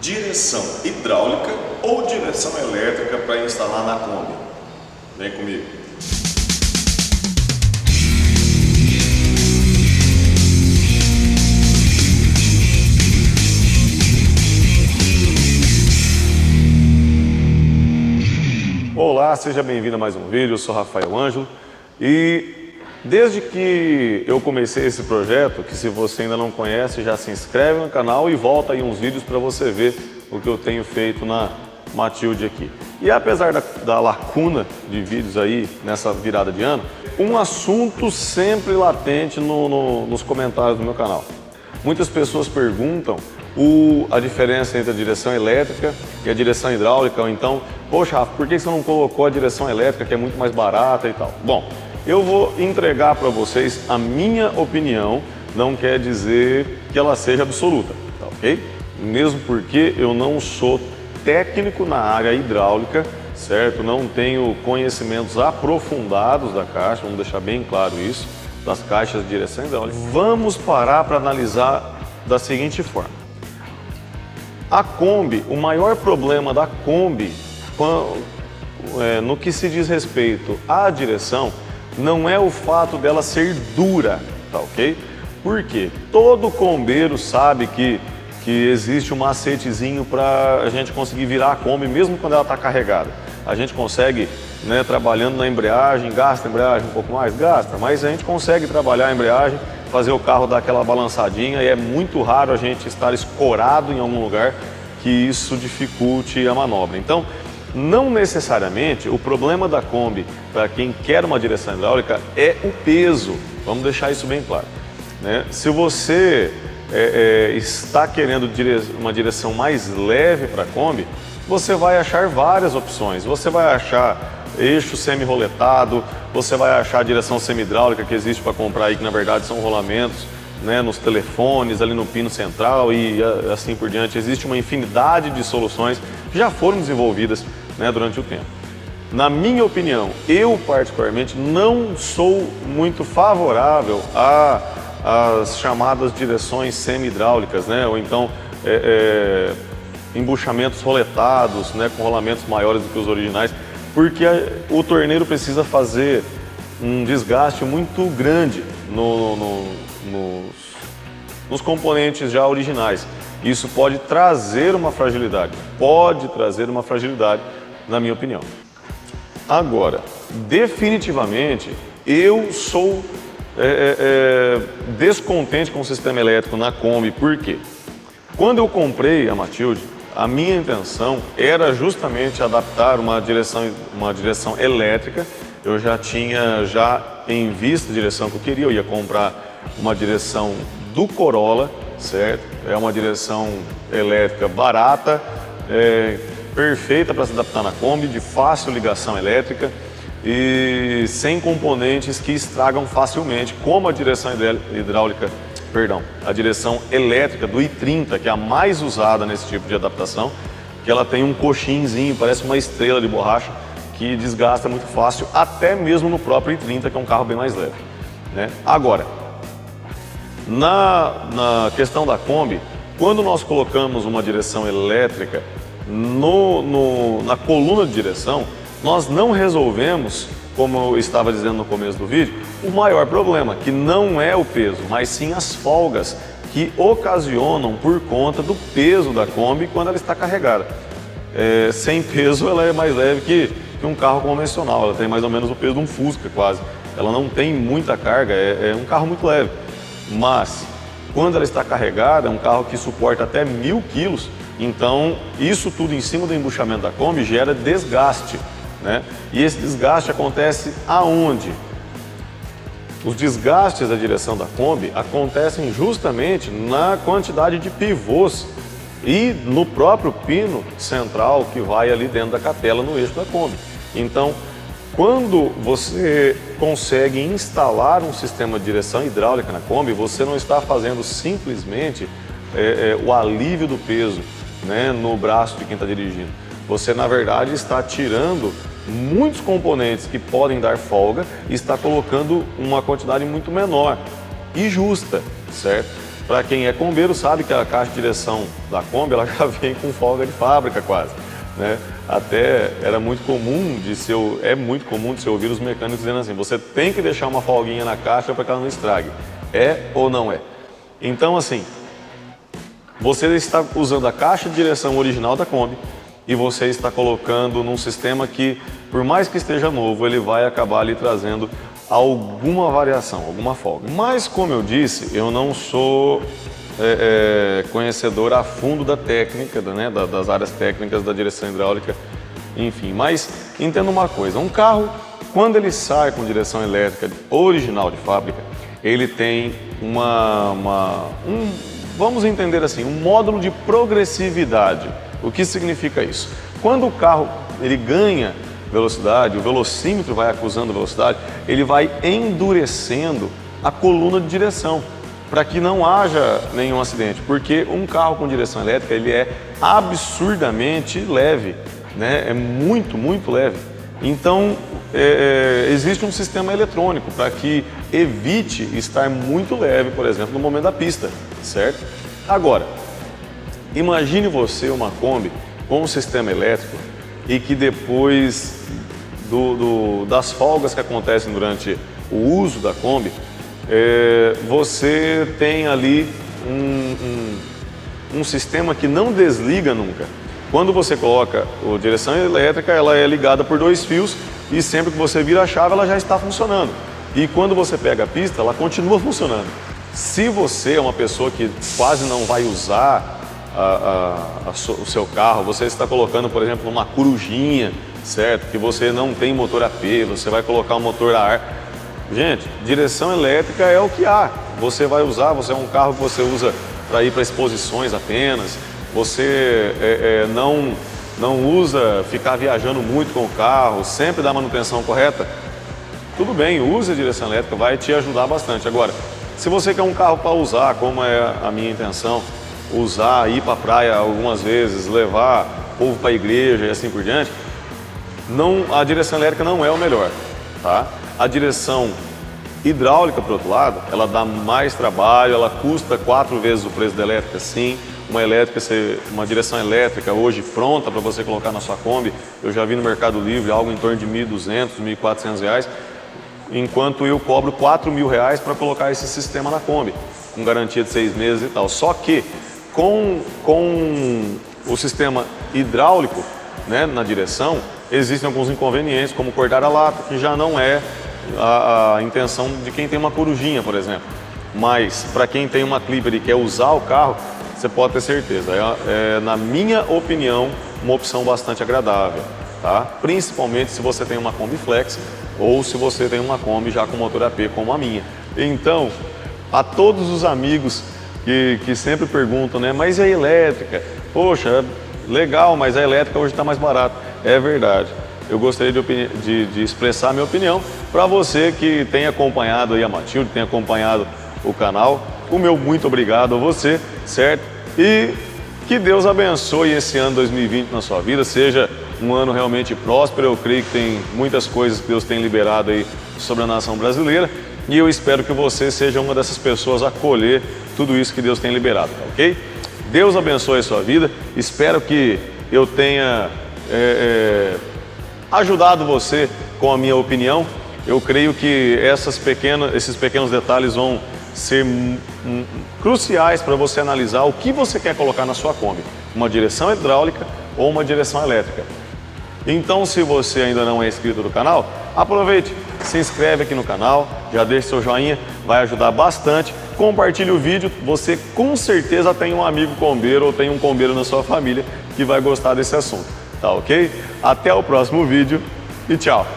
direção hidráulica ou direção elétrica para instalar na Kombi. Vem comigo. Olá, seja bem-vindo a mais um vídeo. Eu sou Rafael Ângelo e desde que eu comecei esse projeto, que se você ainda não conhece, já se inscreve no canal e volta aí uns vídeos para você ver o que eu tenho feito na Matilde aqui. E apesar da lacuna de vídeos aí nessa virada de ano, um assunto sempre latente nos comentários do meu canal. Muitas pessoas perguntam a diferença entre a direção elétrica e a direção hidráulica, ou então, poxa, Rafa, por que você não colocou a direção elétrica, que é muito mais barata e tal? Bom, eu vou entregar para vocês a minha opinião, não quer dizer que ela seja absoluta, tá ok? Mesmo porque eu não sou técnico na área hidráulica, certo? Não tenho conhecimentos aprofundados da caixa, vamos deixar bem claro isso, das caixas de direção hidráulica. Vamos parar para analisar da seguinte forma. A Kombi, o maior problema da Kombi, no que se diz respeito à direção, não é o fato dela ser dura, tá ok? Porque todo kombeiro sabe que existe um macetezinho para a gente conseguir virar a Kombi mesmo quando ela está carregada. A gente consegue, né, trabalhando na embreagem, gasta a embreagem um pouco mais? Gasta, mas a gente consegue trabalhar a embreagem, fazer o carro dar aquela balançadinha, e é muito raro a gente estar escorado em algum lugar que isso dificulte a manobra. Então, não necessariamente o problema da Kombi para quem quer uma direção hidráulica é o peso, vamos deixar isso bem claro, né? Se você está querendo uma direção mais leve para a Kombi, você vai achar várias opções. Você vai achar eixo semi-roletado, você vai achar a direção semi-hidráulica que existe para comprar aí, que na verdade são rolamentos, né, nos telefones, ali no pino central e assim por diante. Existe uma infinidade de soluções que já foram desenvolvidas, né, durante o tempo. Na minha opinião, eu particularmente não sou muito favorável às chamadas direções semi-hidráulicas, né, ou então embuchamentos roletados, né, com rolamentos maiores do que os originais, porque o torneiro precisa fazer um desgaste muito grande nos componentes já originais. Isso pode trazer uma fragilidade, na minha opinião. Agora, definitivamente, eu sou descontente com o sistema elétrico na Kombi. Por quê? Quando eu comprei a Matilde, a minha intenção era justamente adaptar uma direção elétrica. Eu já tinha em vista a direção que eu queria. Eu ia comprar uma direção do Corolla, certo? É uma direção elétrica barata, perfeita para se adaptar na Kombi, de fácil ligação elétrica e sem componentes que estragam facilmente, como a direção a direção elétrica do i30, que é a mais usada nesse tipo de adaptação, que ela tem um coxinzinho, parece uma estrela de borracha, que desgasta muito fácil, até mesmo no próprio i30, que é um carro bem mais leve, né? Agora, na questão da Kombi, quando nós colocamos uma direção elétrica na coluna de direção, nós não resolvemos, como eu estava dizendo no começo do vídeo, o maior problema, que não é o peso, mas sim as folgas que ocasionam por conta do peso da Kombi quando ela está carregada. Sem peso ela é mais leve que um carro convencional, ela tem mais ou menos o peso de um Fusca quase. Ela não tem muita carga, é um carro muito leve. Mas quando ela está carregada, é um carro que suporta até 1000 quilos, então isso tudo em cima do embuchamento da Kombi gera desgaste, né? E esse desgaste acontece aonde? Os desgastes da direção da Kombi acontecem justamente na quantidade de pivôs e no próprio pino central que vai ali dentro da capela no eixo da Kombi. Então, quando você consegue instalar um sistema de direção hidráulica na Kombi, você não está fazendo simplesmente o alívio do peso, né, no braço de quem está dirigindo. Você, na verdade, está tirando muitos componentes que podem dar folga e está colocando uma quantidade muito menor e justa, certo? Para quem é combeiro sabe que a caixa de direção da Kombi ela já vem com folga de fábrica quase, né? Até era muito comum é muito comum de se ouvir os mecânicos dizendo assim: você tem que deixar uma folguinha na caixa para que ela não estrague. É ou não é? Então assim, você está usando a caixa de direção original da Kombi e você está colocando num sistema que, por mais que esteja novo, ele vai acabar lhe trazendo alguma variação, alguma folga. Mas, como eu disse, eu não sou conhecedor a fundo da técnica, né, das áreas técnicas da direção hidráulica, enfim. Mas entenda uma coisa, um carro, quando ele sai com direção elétrica original de fábrica, ele tem vamos entender assim, um módulo de progressividade. O que significa isso? Quando o carro ele ganha velocidade, o velocímetro vai acusando velocidade, ele vai endurecendo a coluna de direção para que não haja nenhum acidente, porque um carro com direção elétrica ele é absurdamente leve, né? É muito, muito leve. Então existe um sistema eletrônico para que evite estar muito leve, por exemplo, no momento da pista, certo? Agora, imagine você uma Kombi com um sistema elétrico e que depois das folgas que acontecem durante o uso da Kombi, você tem ali um sistema que não desliga nunca. Quando você coloca a direção elétrica, ela é ligada por 2 fios e sempre que você vira a chave, ela já está funcionando. E quando você pega a pista, ela continua funcionando. Se você é uma pessoa que quase não vai usar o seu carro, você está colocando, por exemplo, uma corujinha, certo? Que você não tem motor AP, você vai colocar um motor a ar. Gente, direção elétrica é o que há. Você vai usar, você é um carro que você usa para ir para exposições apenas, você não usa ficar viajando muito com o carro, sempre dá manutenção correta. Tudo bem, use a direção elétrica, vai te ajudar bastante. Agora, se você quer um carro para usar, como é a minha intenção, usar, ir para a praia algumas vezes, levar povo para a igreja e assim por diante, a direção elétrica não é o melhor, tá? A direção hidráulica, por outro lado, ela dá mais trabalho, ela custa 4 vezes o preço da elétrica, sim. Uma direção elétrica hoje pronta para você colocar na sua Kombi, eu já vi no Mercado Livre algo em torno de R$ 1.200, R$ 1.400, enquanto eu cobro R$ 4.000 para colocar esse sistema na Kombi, com garantia de 6 meses e tal. Só que com o sistema hidráulico, né, na direção, existem alguns inconvenientes, como cortar a lata, que já não é a intenção de quem tem uma corujinha, por exemplo. Mas para quem tem uma Clipper e quer usar o carro, você pode ter certeza, na minha opinião, uma opção bastante agradável, tá? Principalmente se você tem uma Kombi Flex ou se você tem uma Kombi já com motor AP como a minha. Então, a todos os amigos que sempre perguntam, né? Mas e a elétrica? Poxa, legal, mas a elétrica hoje está mais barata. É verdade. Eu gostaria de expressar a minha opinião para você que tem acompanhado aí a Matilde, tem acompanhado o canal. O meu muito obrigado a você, certo? E que Deus abençoe esse ano 2020 na sua vida, seja um ano realmente próspero. Eu creio que tem muitas coisas que Deus tem liberado aí sobre a nação brasileira e eu espero que você seja uma dessas pessoas a colher tudo isso que Deus tem liberado, ok? Deus abençoe a sua vida, espero que eu tenha ajudado você com a minha opinião. Eu creio que esses pequenos detalhes vão ser cruciais para você analisar o que você quer colocar na sua Kombi, uma direção hidráulica ou uma direção elétrica. Então, se você ainda não é inscrito no canal, aproveite, se inscreve aqui no canal, já deixa seu joinha, vai ajudar bastante. Compartilhe o vídeo, você com certeza tem um amigo combeiro ou tem um combeiro na sua família que vai gostar desse assunto, tá ok? Até o próximo vídeo e tchau!